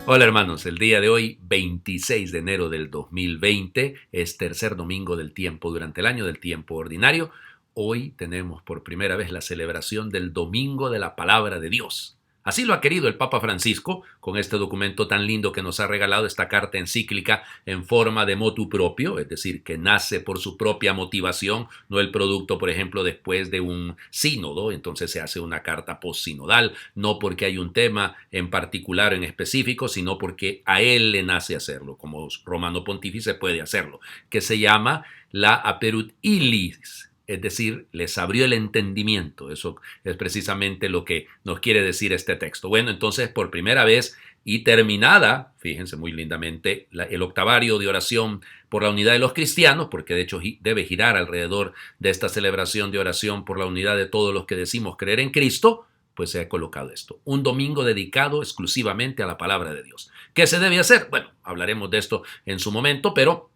Hola hermanos, el día de hoy, 26 de enero del 2020, es tercer domingo del tiempo durante el año del tiempo ordinario. Hoy tenemos por primera vez la celebración del Domingo de la Palabra de Dios. Así lo ha querido el Papa Francisco con este documento tan lindo que nos ha regalado, esta carta encíclica en forma de motu propio, es decir, que nace por su propia motivación, no el producto, por ejemplo, después de un sínodo, entonces se hace una carta postsinodal, no porque hay un tema en particular, en específico, sino porque a él le nace hacerlo, como romano pontífice puede hacerlo, que se llama la Aperut Illis, es decir, les abrió el entendimiento. Eso es precisamente lo que nos quiere decir este texto. Bueno, entonces por primera vez y terminada, fíjense muy lindamente, el octavario de oración por la unidad de los cristianos, porque de hecho debe girar alrededor de esta celebración de oración por la unidad de todos los que decimos creer en Cristo, pues se ha colocado esto. Un domingo dedicado exclusivamente a la palabra de Dios. ¿Qué se debe hacer? Bueno, hablaremos de esto en su momento, pero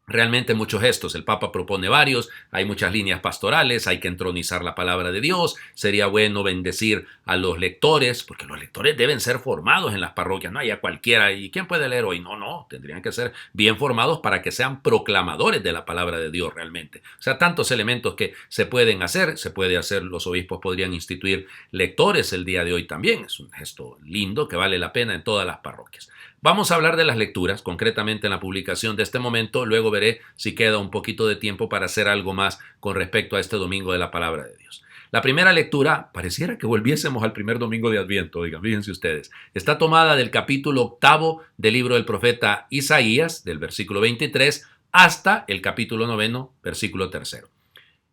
realmente muchos gestos, el Papa propone varios, hay muchas líneas pastorales, hay que entronizar la palabra de Dios, sería bueno bendecir a los lectores, porque los lectores deben ser formados en las parroquias, no haya cualquiera, ¿y quién puede leer hoy? No, tendrían que ser bien formados para que sean proclamadores de la palabra de Dios realmente. O sea, tantos elementos que se pueden hacer, los obispos podrían instituir lectores el día de hoy también, es un gesto lindo que vale la pena en todas las parroquias. Vamos a hablar de las lecturas, concretamente en la publicación de este momento, luego veré si queda un poquito de tiempo para hacer algo más con respecto a este domingo de la palabra de Dios. La primera lectura, pareciera que volviésemos al primer domingo de Adviento, oigan, fíjense ustedes, está tomada del capítulo octavo del libro del profeta Isaías, del versículo 23, hasta el capítulo noveno, versículo tercero.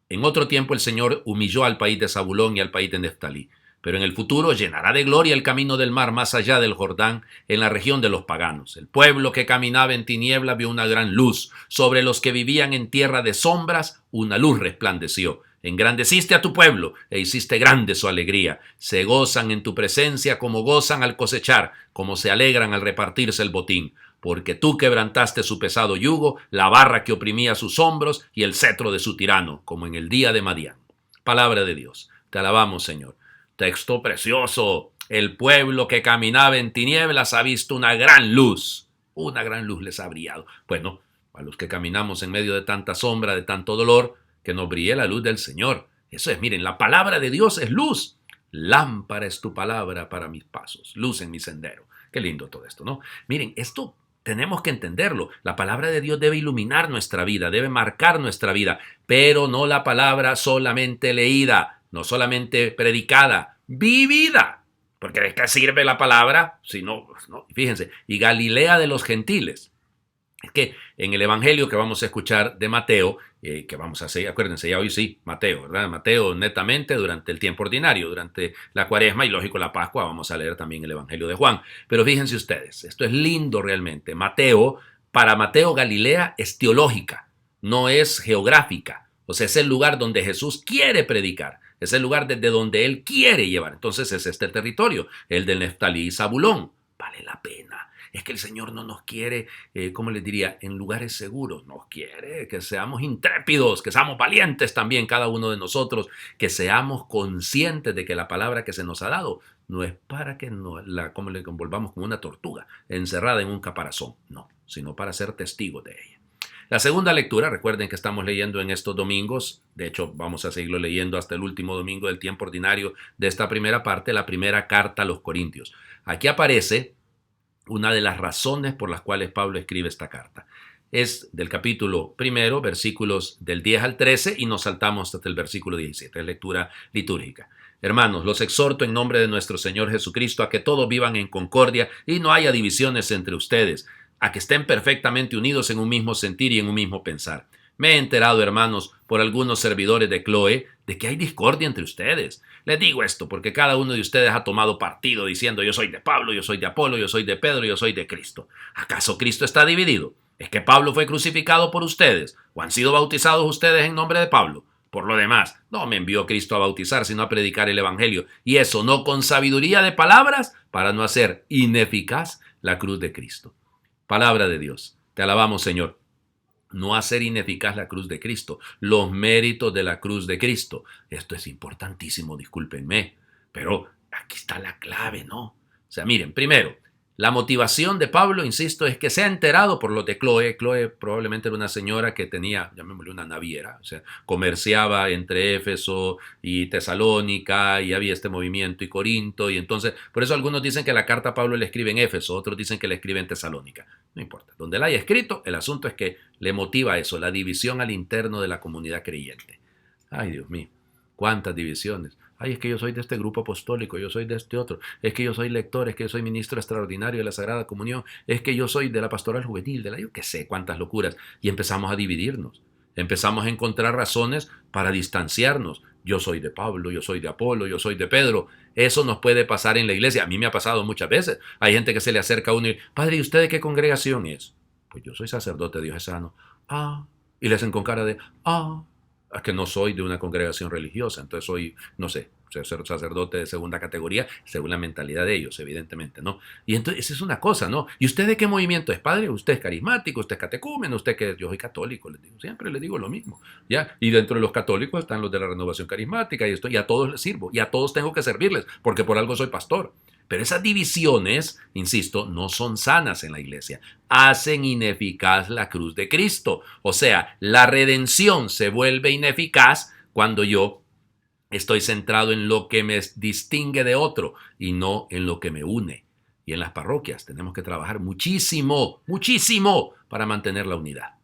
En otro tiempo el Señor humilló al país de Zabulón y al país de Neftalí, pero en el futuro llenará de gloria el camino del mar más allá del Jordán, en la región de los paganos. El pueblo que caminaba en tiniebla vio una gran luz. Sobre los que vivían en tierra de sombras, una luz resplandeció. Engrandeciste a tu pueblo e hiciste grande su alegría. Se gozan en tu presencia como gozan al cosechar, como se alegran al repartirse el botín. Porque tú quebrantaste su pesado yugo, la barra que oprimía sus hombros y el cetro de su tirano, como en el día de Madián. Palabra de Dios. Te alabamos, Señor. Texto precioso. El pueblo que caminaba en tinieblas ha visto una gran luz. Una gran luz les ha brillado. Bueno, a los que caminamos en medio de tanta sombra, de tanto dolor, que nos brille la luz del Señor. Eso es, miren, la palabra de Dios es luz. Lámpara es tu palabra para mis pasos, luz en mi sendero. Qué lindo todo esto, ¿no? Miren, esto tenemos que entenderlo. La palabra de Dios debe iluminar nuestra vida, debe marcar nuestra vida, pero no la palabra solamente leída, no solamente predicada, vivida. Porque ¿de qué sirve la palabra? Si no, no, fíjense, y Galilea de los gentiles. Es que en el evangelio que vamos a escuchar de Mateo, que vamos a seguir, acuérdense, ya hoy sí, Mateo, ¿verdad? Mateo netamente durante el tiempo ordinario, durante la cuaresma y lógico la Pascua, vamos a leer también el evangelio de Juan. Pero fíjense ustedes, esto es lindo realmente. Para Mateo Galilea es teológica, no es geográfica. O sea, es el lugar donde Jesús quiere predicar, es el lugar desde donde él quiere llevar. Entonces es este territorio, el de Neftalí y Zabulón. Vale la pena. Es que el Señor no nos quiere, ¿cómo les diría?, en lugares seguros. Nos quiere que seamos intrépidos, que seamos valientes también cada uno de nosotros, que seamos conscientes de que la palabra que se nos ha dado no es para que como le envolvamos como una tortuga encerrada en un caparazón, no, sino para ser testigos de ella. La segunda lectura, recuerden que estamos leyendo en estos domingos, de hecho vamos a seguirlo leyendo hasta el último domingo del tiempo ordinario de esta primera parte, la primera carta a los Corintios. Aquí aparece una de las razones por las cuales Pablo escribe esta carta. Es del capítulo primero, versículos del 10 al 13 y nos saltamos hasta el versículo 17, es lectura litúrgica. Hermanos, los exhorto en nombre de nuestro Señor Jesucristo a que todos vivan en concordia y no haya divisiones entre ustedes, a que estén perfectamente unidos en un mismo sentir y en un mismo pensar. Me he enterado, hermanos, por algunos servidores de Cloe, de que hay discordia entre ustedes. Les digo esto porque cada uno de ustedes ha tomado partido diciendo yo soy de Pablo, yo soy de Apolo, yo soy de Pedro, yo soy de Cristo. ¿Acaso Cristo está dividido? ¿Es que Pablo fue crucificado por ustedes? ¿O han sido bautizados ustedes en nombre de Pablo? Por lo demás, no me envió Cristo a bautizar, sino a predicar el Evangelio. Y eso no con sabiduría de palabras, para no hacer ineficaz la cruz de Cristo. Palabra de Dios. Te alabamos, Señor. No hacer ineficaz la cruz de Cristo, los méritos de la cruz de Cristo. Esto es importantísimo, discúlpenme, pero aquí está la clave, ¿no? O sea, miren, primero, La motivación de Pablo, insisto, es que se ha enterado por lo de Chloe. Chloe probablemente era una señora que tenía, llamémosle una naviera, o sea, comerciaba entre Éfeso y Tesalónica y había este movimiento y Corinto. Y entonces, por eso algunos dicen que la carta a Pablo le escribe en Éfeso, otros dicen que le escribe en Tesalónica. No importa. Donde la haya escrito, el asunto es que le motiva eso, la división al interno de la comunidad creyente. Ay, Dios mío, cuántas divisiones. Ay, es que yo soy de este grupo apostólico, yo soy de este otro, es que yo soy lector, es que yo soy ministro extraordinario de la Sagrada Comunión, es que yo soy de la pastoral juvenil, de la yo qué sé, cuántas locuras. Y empezamos a dividirnos, empezamos a encontrar razones para distanciarnos. Yo soy de Pablo, yo soy de Apolo, yo soy de Pedro. Eso nos puede pasar en la iglesia. A mí me ha pasado muchas veces. Hay gente que se le acerca a uno y, padre, ¿y usted de qué congregación es? Pues yo soy sacerdote diocesano. Ah, y le hacen con cara de, es que no soy de una congregación religiosa, entonces soy, no sé, ser sacerdote de segunda categoría, según la mentalidad de ellos, evidentemente, ¿no? Y entonces, esa es una cosa, ¿no? ¿Y usted de qué movimiento es, padre? ¿Usted es carismático? ¿Usted es catecúmeno? ¿Usted qué? Yo soy católico, les digo, siempre les digo lo mismo, ¿ya? Y dentro de los católicos están los de la renovación carismática, y a todos les sirvo, y a todos tengo que servirles, porque por algo soy pastor. Pero esas divisiones, insisto, no son sanas en la iglesia. Hacen ineficaz la cruz de Cristo. O sea, la redención se vuelve ineficaz cuando yo estoy centrado en lo que me distingue de otro y no en lo que me une. Y en las parroquias tenemos que trabajar muchísimo, muchísimo para mantener la unidad.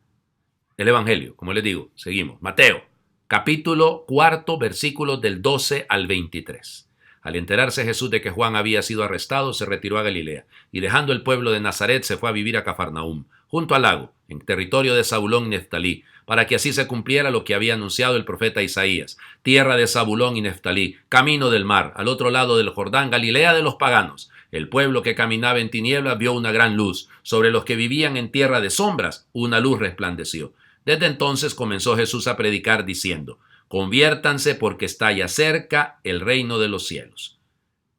El Evangelio, como les digo, seguimos. Mateo, capítulo 4, versículos del 12 al 23. Al enterarse Jesús de que Juan había sido arrestado, se retiró a Galilea, y dejando el pueblo de Nazaret se fue a vivir a Cafarnaúm, junto al lago, en territorio de Zabulón y Neftalí, para que así se cumpliera lo que había anunciado el profeta Isaías: tierra de Zabulón y Neftalí, camino del mar, al otro lado del Jordán, Galilea de los paganos. El pueblo que caminaba en tinieblas vio una gran luz. Sobre los que vivían en tierra de sombras, una luz resplandeció. Desde entonces comenzó Jesús a predicar diciendo: conviértanse porque está ya cerca el reino de los cielos.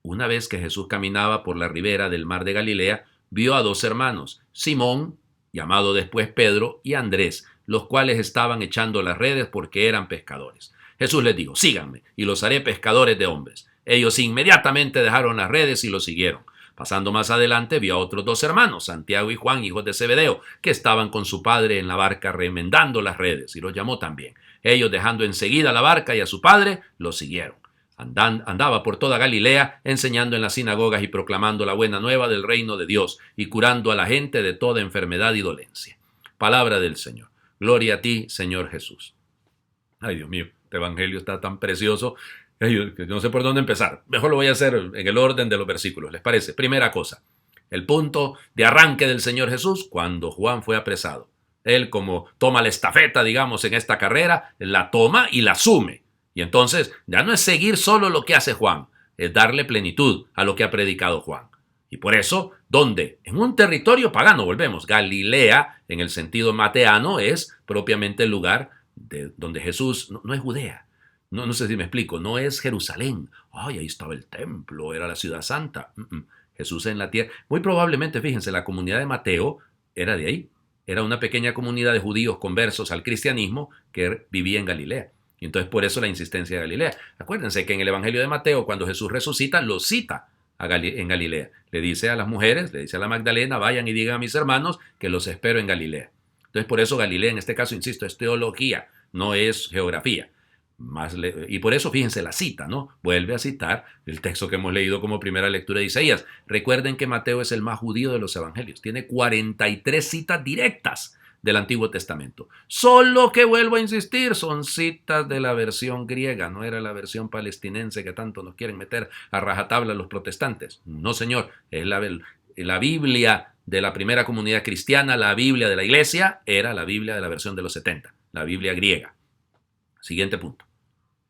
Una vez que Jesús caminaba por la ribera del mar de Galilea, vio a dos hermanos, Simón, llamado después Pedro, y Andrés, los cuales estaban echando las redes porque eran pescadores. Jesús les dijo: síganme, y los haré pescadores de hombres. Ellos inmediatamente dejaron las redes y lo siguieron. Pasando más adelante, vio a otros dos hermanos, Santiago y Juan, hijos de Zebedeo, que estaban con su padre en la barca remendando las redes, y los llamó también. Ellos, dejando enseguida la barca y a su padre, lo siguieron. Andaba por toda Galilea, enseñando en las sinagogas y proclamando la buena nueva del reino de Dios, y curando a la gente de toda enfermedad y dolencia. Palabra del Señor. Gloria a ti, Señor Jesús. Ay, Dios mío, este evangelio está tan precioso. Yo no sé por dónde empezar. Mejor lo voy a hacer en el orden de los versículos, ¿les parece? Primera cosa, el punto de arranque del Señor Jesús cuando Juan fue apresado. Él, como toma la estafeta, digamos, en esta carrera, la toma y la asume. Y entonces ya no es seguir solo lo que hace Juan, es darle plenitud a lo que ha predicado Juan. Y por eso, ¿dónde? En un territorio pagano, volvemos. Galilea, en el sentido mateano, es propiamente el lugar donde Jesús, no es Judea. No sé si me explico, no es Jerusalén. Ay, ahí estaba el templo, era la ciudad santa. Jesús en la tierra. Muy probablemente, fíjense, la comunidad de Mateo era de ahí. Era una pequeña comunidad de judíos conversos al cristianismo que vivía en Galilea. Y entonces por eso la insistencia de Galilea. Acuérdense que en el Evangelio de Mateo, cuando Jesús resucita, lo cita en Galilea. Le dice a las mujeres, le dice a la Magdalena: vayan y digan a mis hermanos que los espero en Galilea. Entonces por eso Galilea, en este caso, insisto, es teología, no es geografía. Y por eso, fíjense la cita, ¿no? Vuelve a citar el texto que hemos leído como primera lectura de Isaías. Recuerden que Mateo es el más judío de los evangelios. Tiene 43 citas directas del Antiguo Testamento. Solo que, vuelvo a insistir, son citas de la versión griega, no era la versión palestinense que tanto nos quieren meter a rajatabla los protestantes. No, señor, es la Biblia de la primera comunidad cristiana, la Biblia de la iglesia, era la Biblia de la versión de los 70, la Biblia griega. Siguiente punto.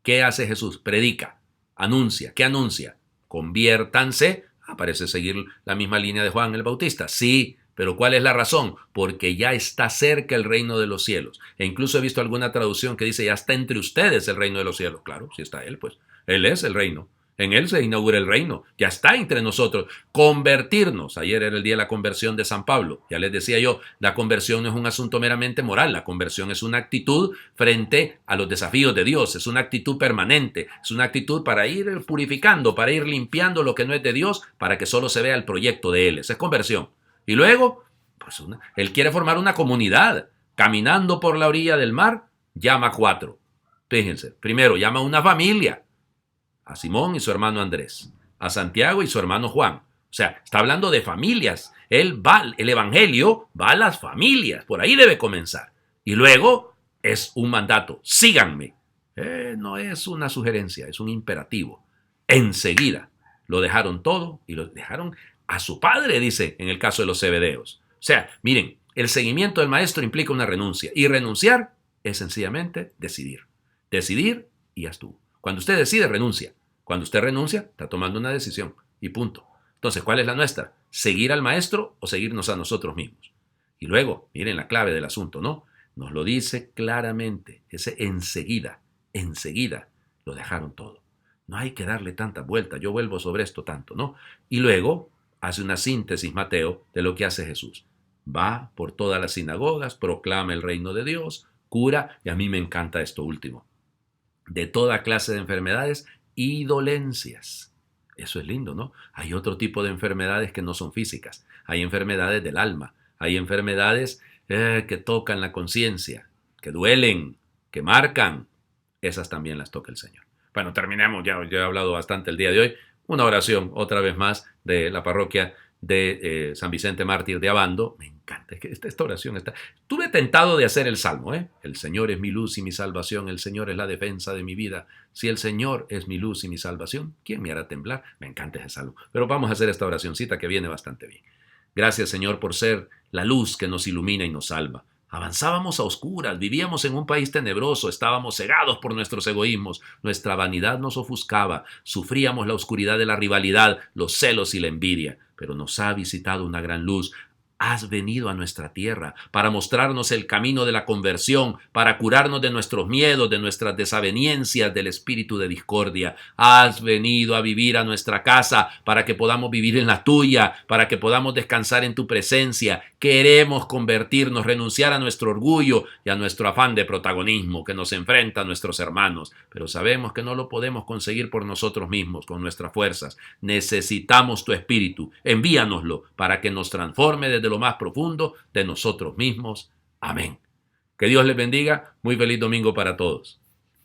¿Qué hace Jesús? Predica, anuncia. ¿Qué anuncia? Conviértanse. Parece seguir la misma línea de Juan el Bautista. Sí, pero ¿cuál es la razón? Porque ya está cerca el reino de los cielos. E incluso he visto alguna traducción que dice: ya está entre ustedes el reino de los cielos. Claro, si está Él, pues Él es el reino. En Él se inaugura el reino. Ya está entre nosotros. Convertirnos. Ayer era el día de la conversión de San Pablo. Ya les decía yo, la conversión no es un asunto meramente moral. La conversión es una actitud frente a los desafíos de Dios. Es una actitud permanente. Es una actitud para ir purificando, para ir limpiando lo que no es de Dios, para que solo se vea el proyecto de Él. Esa es conversión. Y luego, pues Él quiere formar una comunidad. Caminando por la orilla del mar, llama a 4. Fíjense, primero llama a una familia. A Simón y su hermano Andrés, a Santiago y su hermano Juan. O sea, está hablando de familias. El evangelio va a las familias. Por ahí debe comenzar. Y luego es un mandato. Síganme. No es una sugerencia, es un imperativo. Enseguida lo dejaron todo y lo dejaron a su padre, dice en el caso de los Zebedeos. O sea, miren, el seguimiento del maestro implica una renuncia. Y renunciar es sencillamente decidir. Decidir y haz tú. Cuando usted decide, renuncia. Cuando usted renuncia, está tomando una decisión y punto. Entonces, ¿cuál es la nuestra? ¿Seguir al maestro o seguirnos a nosotros mismos? Y luego, miren la clave del asunto, ¿no? Nos lo dice claramente, ese enseguida lo dejaron todo. No hay que darle tanta vuelta, yo vuelvo sobre esto tanto, ¿no? Y luego hace una síntesis Mateo de lo que hace Jesús. Va por todas las sinagogas, proclama el reino de Dios, cura, y a mí me encanta esto último, de toda clase de enfermedades y dolencias. Eso es lindo, ¿no? Hay otro tipo de enfermedades que no son físicas. Hay enfermedades del alma. Hay enfermedades que tocan la conciencia, que duelen, que marcan. Esas también las toca el Señor. Bueno, terminemos. Ya he hablado bastante el día de hoy. Una oración, otra vez más, de la parroquia de San Vicente Mártir de Abando. Me encanta, es que esta oración está... Estuve tentado de hacer el salmo, El Señor es mi luz y mi salvación, el Señor es la defensa de mi vida. Si el Señor es mi luz y mi salvación, ¿quién me hará temblar? Me encanta ese salmo. Pero vamos a hacer esta oracioncita que viene bastante bien. Gracias, Señor, por ser la luz que nos ilumina y nos salva. Avanzábamos a oscuras, vivíamos en un país tenebroso, estábamos cegados por nuestros egoísmos, nuestra vanidad nos ofuscaba, sufríamos la oscuridad de la rivalidad, los celos y la envidia, pero nos ha visitado una gran luz. Has venido a nuestra tierra para mostrarnos el camino de la conversión, para curarnos de nuestros miedos, de nuestras desavenencias, del espíritu de discordia. Has venido a vivir a nuestra casa para que podamos vivir en la tuya, para que podamos descansar en tu presencia. Queremos convertirnos, renunciar a nuestro orgullo y a nuestro afán de protagonismo que nos enfrenta a nuestros hermanos, pero sabemos que no lo podemos conseguir por nosotros mismos, con nuestras fuerzas. Necesitamos tu espíritu. Envíanoslo para que nos transforme desde lo más profundo de nosotros mismos. Amén. Que Dios les bendiga. Muy feliz domingo para todos.